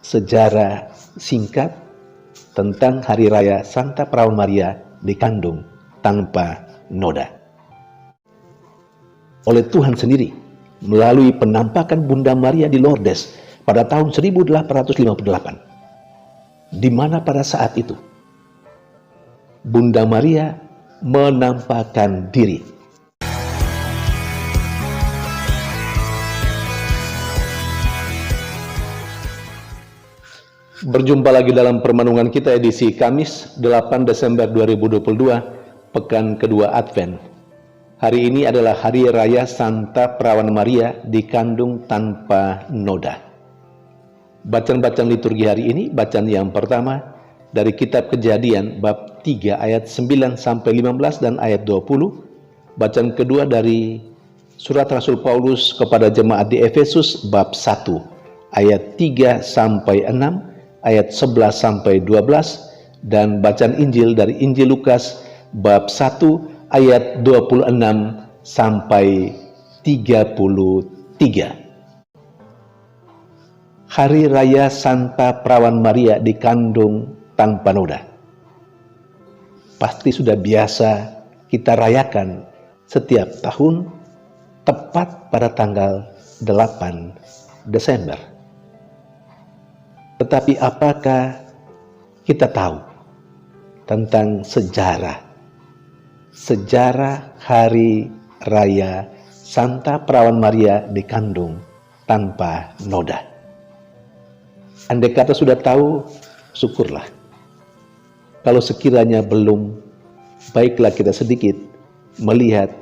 sejarah singkat tentang Hari Raya Santa Perawan Maria dikandung tanpa noda. Oleh Tuhan sendiri, melalui penampakan Bunda Maria di Lourdes pada tahun 1858, di mana pada saat itu Bunda Maria menampakkan diri. Berjumpa lagi dalam permenungan kita edisi Kamis 8 Desember 2022, pekan kedua Advent. Hari ini adalah Hari Raya Santa Perawan Maria dikandung tanpa noda. Bacaan-bacaan liturgi hari ini, bacaan yang pertama dari kitab Kejadian bab 3 ayat 9 sampai 15 dan ayat 20. Bacaan kedua dari surat Rasul Paulus kepada jemaat di Efesus bab 1 ayat 3 sampai 6, ayat 11 sampai 12, dan bacaan Injil dari Injil Lukas bab 1 ayat 26 sampai 33. Hari Raya Santa Perawan Maria dikandung tanpa noda. Pasti sudah biasa kita rayakan setiap tahun tepat pada tanggal 8 Desember. Tetapi apakah kita tahu tentang sejarah Hari Raya Santa Perawan Maria dikandung tanpa noda? Andai kata sudah tahu, syukurlah. Kalau sekiranya belum, baiklah kita sedikit melihat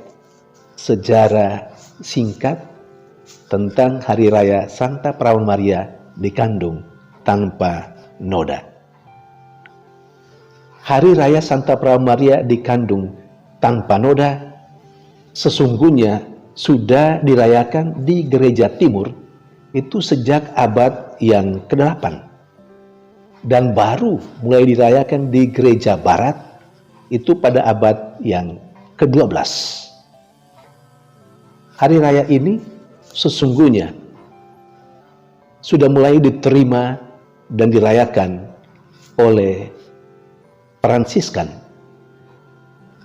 sejarah singkat tentang Hari Raya Santa Perawan Maria dikandung tanpa noda. Hari Raya Santa Perawan Maria dikandung tanpa noda sesungguhnya sudah dirayakan di Gereja Timur itu sejak abad yang ke-8, dan baru mulai dirayakan di Gereja Barat itu pada abad yang ke-12. Hari raya ini sesungguhnya sudah mulai diterima dan dirayakan oleh Fransiskan,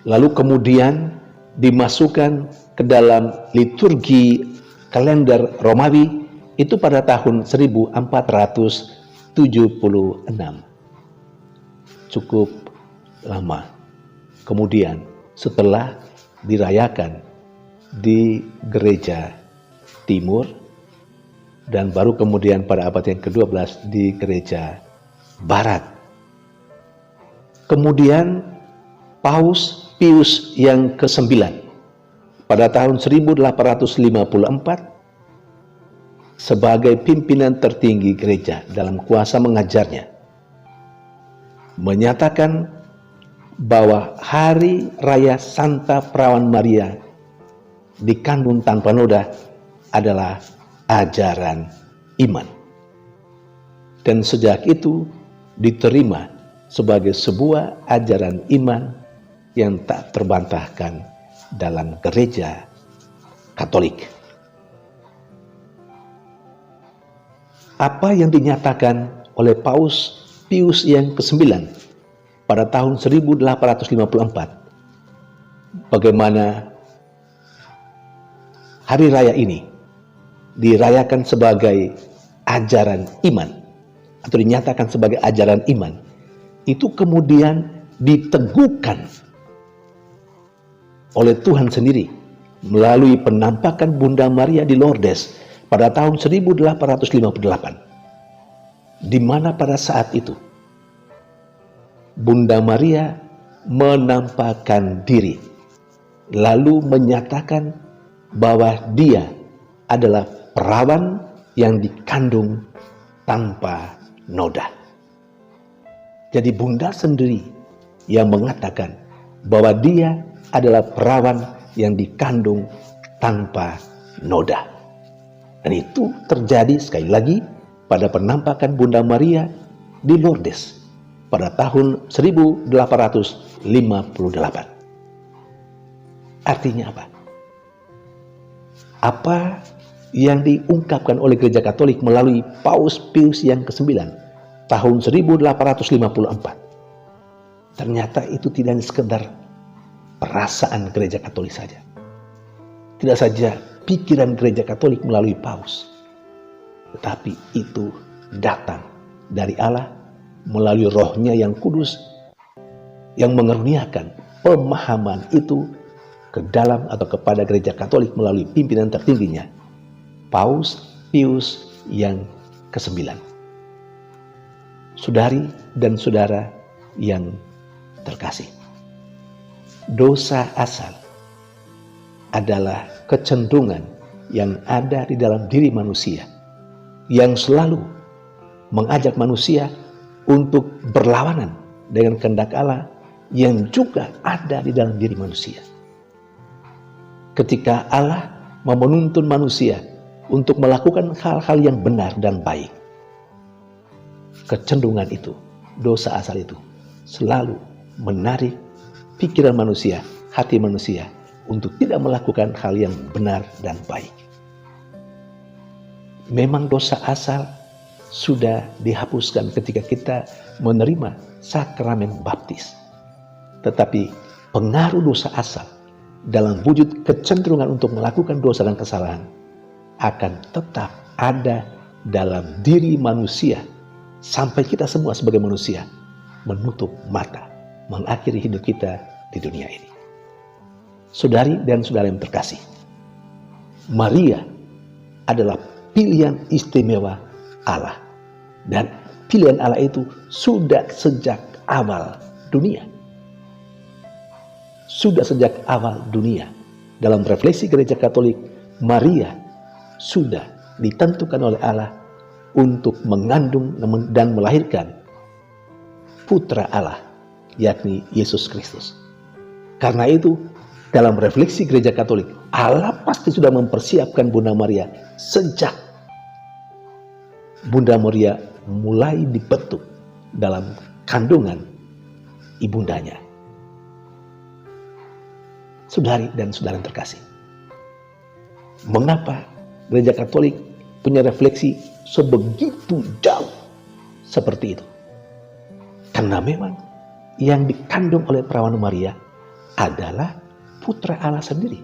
lalu kemudian dimasukkan ke dalam liturgi kalender Romawi itu pada tahun 1476. Cukup lama kemudian setelah dirayakan di Gereja Timur, dan baru kemudian pada abad yang ke-12 di Gereja Barat. Kemudian Paus Pius yang ke-9 pada tahun 1854 sebagai pimpinan tertinggi gereja dalam kuasa mengajarnya menyatakan bahwa Hari Raya Santa Perawan Maria dikandung tanpa noda adalah ajaran iman, dan sejak itu diterima sebagai sebuah ajaran iman yang tak terbantahkan dalam gereja Katolik. Apa yang dinyatakan oleh Paus Pius yang ke-9 pada tahun 1854, bagaimana hari raya ini dirayakan sebagai ajaran iman atau dinyatakan sebagai ajaran iman, itu kemudian diteguhkan oleh Tuhan sendiri melalui penampakan Bunda Maria di Lourdes pada tahun 1858, di mana pada saat itu Bunda Maria menampakkan diri lalu menyatakan bahwa dia adalah perawan yang dikandung tanpa noda. Jadi Bunda sendiri yang mengatakan bahwa dia adalah perawan yang dikandung tanpa noda. Dan itu terjadi sekali lagi pada penampakan Bunda Maria di Lourdes pada tahun 1858. Artinya apa? Apa yang diungkapkan oleh Gereja Katolik melalui Paus Pius yang ke-9 tahun 1854. Ternyata itu tidak hanya sekedar perasaan Gereja Katolik saja. Tidak saja pikiran Gereja Katolik melalui Paus, tetapi itu datang dari Allah melalui Roh-Nya yang kudus yang mengaruniakan pemahaman itu ke dalam atau kepada Gereja Katolik melalui pimpinan tertingginya, Paus Pius yang ke-9. Saudari dan saudara yang terkasih, dosa asal adalah kecenderungan yang ada di dalam diri manusia yang selalu mengajak manusia untuk berlawanan dengan kehendak Allah yang juga ada di dalam diri manusia. Ketika Allah mau menuntun manusia untuk melakukan hal-hal yang benar dan baik, kecenderungan itu, dosa asal itu selalu menarik pikiran manusia, hati manusia untuk tidak melakukan hal yang benar dan baik. Memang dosa asal sudah dihapuskan ketika kita menerima sakramen baptis. Tetapi pengaruh dosa asal dalam wujud kecenderungan untuk melakukan dosa dan kesalahan akan tetap ada dalam diri manusia sampai kita semua sebagai manusia menutup mata, mengakhiri hidup kita di dunia ini. Saudari dan saudara yang terkasih, Maria adalah pilihan istimewa Allah, dan pilihan Allah itu sudah sejak awal dunia. Sudah sejak awal dunia, dalam refleksi Gereja Katolik, Maria sudah ditentukan oleh Allah untuk mengandung dan melahirkan putra Allah, yakni Yesus Kristus. Karena itu, dalam refleksi Gereja Katolik, Allah pasti sudah mempersiapkan Bunda Maria sejak Bunda Maria mulai dibentuk dalam kandungan ibundanya. Saudari dan saudara yang terkasih, mengapa Gereja Katolik punya refleksi sebegitu jauh seperti itu? Karena memang yang dikandung oleh perawan Maria adalah putra Allah sendiri.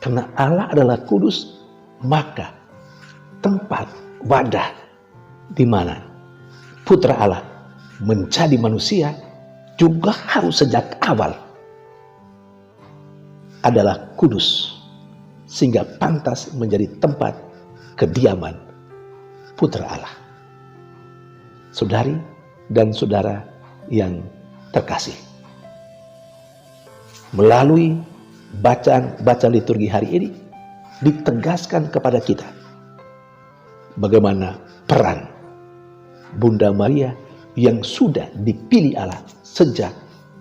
Karena Allah adalah kudus, maka tempat wadah di mana putra Allah menjadi manusia juga harus sejak awal adalah kudus, sehingga pantas menjadi tempat kediaman putra Allah. Saudari dan saudara yang terkasih, melalui bacaan liturgi hari ini ditegaskan kepada kita bagaimana peran Bunda Maria yang sudah dipilih Allah sejak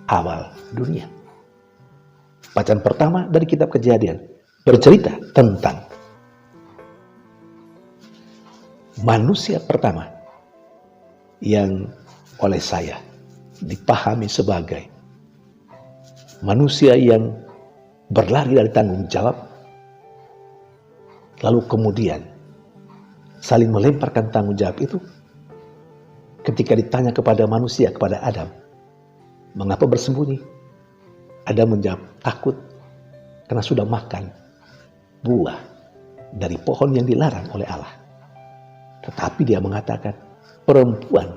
awal dunia. Bacaan pertama dari kitab Kejadian bercerita tentang manusia pertama yang oleh saya dipahami sebagai manusia yang berlari dari tanggung jawab, lalu kemudian saling melemparkan tanggung jawab itu. Ketika ditanya kepada manusia, kepada Adam, mengapa bersembunyi? Adam menjawab, takut karena sudah makan buah dari pohon yang dilarang oleh Allah. Tetapi dia mengatakan, perempuan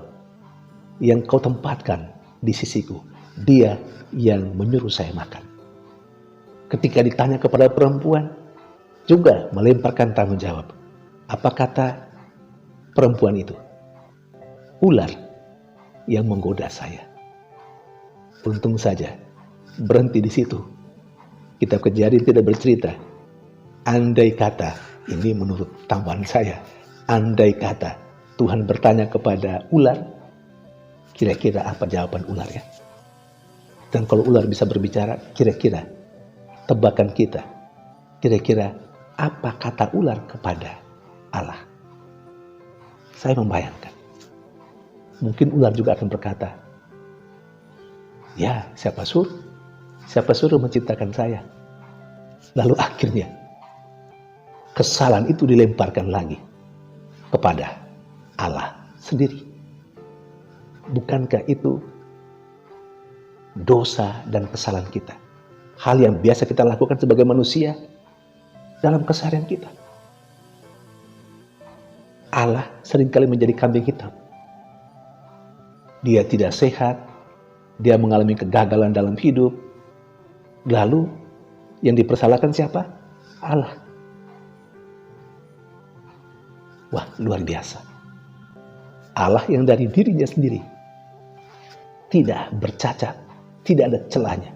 yang kau tempatkan di sisiku, dia yang menyuruh saya makan. Ketika ditanya kepada perempuan, juga melemparkan tanggung jawab. Apa kata perempuan itu? Ular yang menggoda saya. Untung saja berhenti di situ. Kitab Kejadian tidak bercerita, andai kata, ini menurut tambahan saya, andai kata Tuhan bertanya kepada ular, kira-kira apa jawaban ular ya? Dan kalau ular bisa berbicara, kira-kira tebakan kita, kira-kira apa kata ular kepada Allah? Saya membayangkan, mungkin ular juga akan berkata, ya siapa suruh menciptakan saya? Lalu akhirnya kesalahan itu dilemparkan lagi kepada Allah sendiri. Bukankah itu dosa dan kesalahan kita? Hal yang biasa kita lakukan sebagai manusia dalam keseharian kita. Allah seringkali menjadi kambing hitam. Dia tidak sehat, dia mengalami kegagalan dalam hidup. Lalu yang dipersalahkan siapa? Allah. Wah, luar biasa. Allah yang dari dirinya sendiri tidak bercacat, tidak ada celahnya.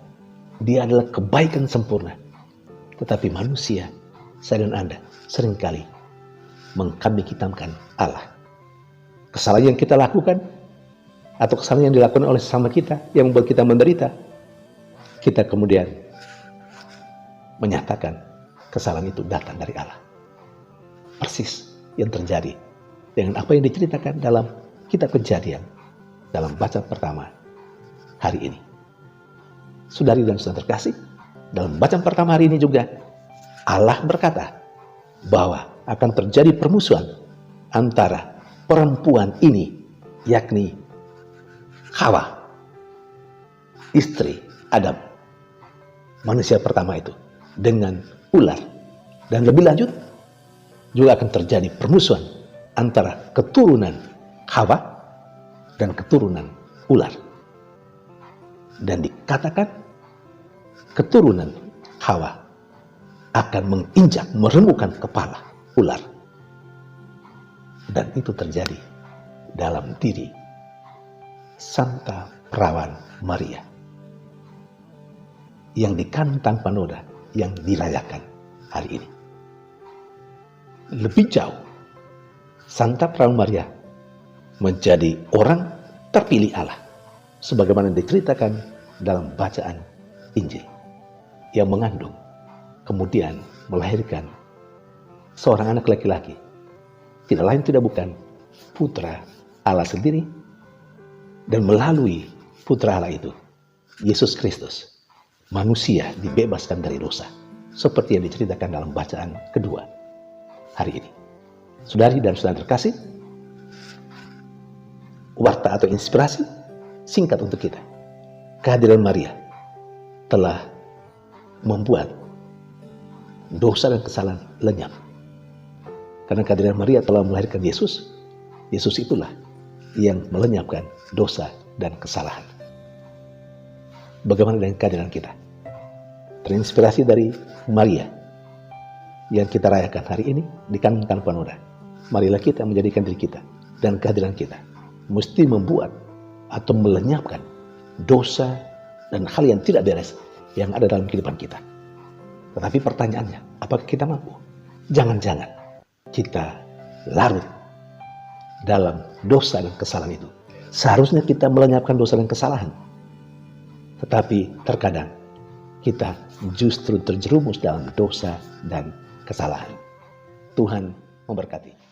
Dia adalah kebaikan sempurna. Tetapi manusia, saya dan Anda, seringkali mengkambing hitamkan Allah. Kesalahan yang kita lakukan, atau kesalahan yang dilakukan oleh sesama kita, yang membuat kita menderita, kita kemudian menyatakan kesalahan itu datang dari Allah. Persis yang terjadi dengan apa yang diceritakan dalam kitab Kejadian, dalam bacaan pertama hari ini. Saudari dan saudara terkasih, dalam bacaan pertama hari ini juga Allah berkata bahwa akan terjadi permusuhan antara perempuan ini, yakni Hawa, istri Adam, manusia pertama itu, dengan ular. Dan lebih lanjut, juga akan terjadi permusuhan antara keturunan Hawa dan keturunan ular. Dan dikatakan keturunan Hawa akan menginjak, meremukkan kepala ular. Dan itu terjadi dalam diri Santa Perawan Maria yang dikandung tanpa noda, yang dirayakan hari ini. Lebih jauh, Santa Perawan Maria menjadi orang terpilih Allah, sebagaimana diceritakan dalam bacaan Injil, yang mengandung, kemudian melahirkan seorang anak laki-laki, tidak lain tidak bukan putra Allah sendiri. Dan melalui putra Allah itu, Yesus Kristus, manusia dibebaskan dari dosa, seperti yang diceritakan dalam bacaan kedua hari ini. Saudari dan saudara terkasih, warta atau inspirasi singkat untuk kita. Kehadiran Maria telah membuat dosa dan kesalahan lenyap. Karena kehadiran Maria telah melahirkan Yesus. Yesus itulah yang melenyapkan dosa dan kesalahan. Bagaimana dengan kehadiran kita? Terinspirasi dari Maria yang kita rayakan hari ini, dikandung tanpa noda. Marilah kita menjadikan diri kita dan kehadiran kita mesti membuat atau melenyapkan dosa dan hal yang tidak beres yang ada dalam kehidupan kita. Tetapi pertanyaannya, apakah kita mampu? Jangan-jangan kita larut dalam dosa dan kesalahan itu. Seharusnya kita melenyapkan dosa dan kesalahan, tetapi terkadang kita justru terjerumus dalam dosa dan kesalahan. Tuhan memberkati.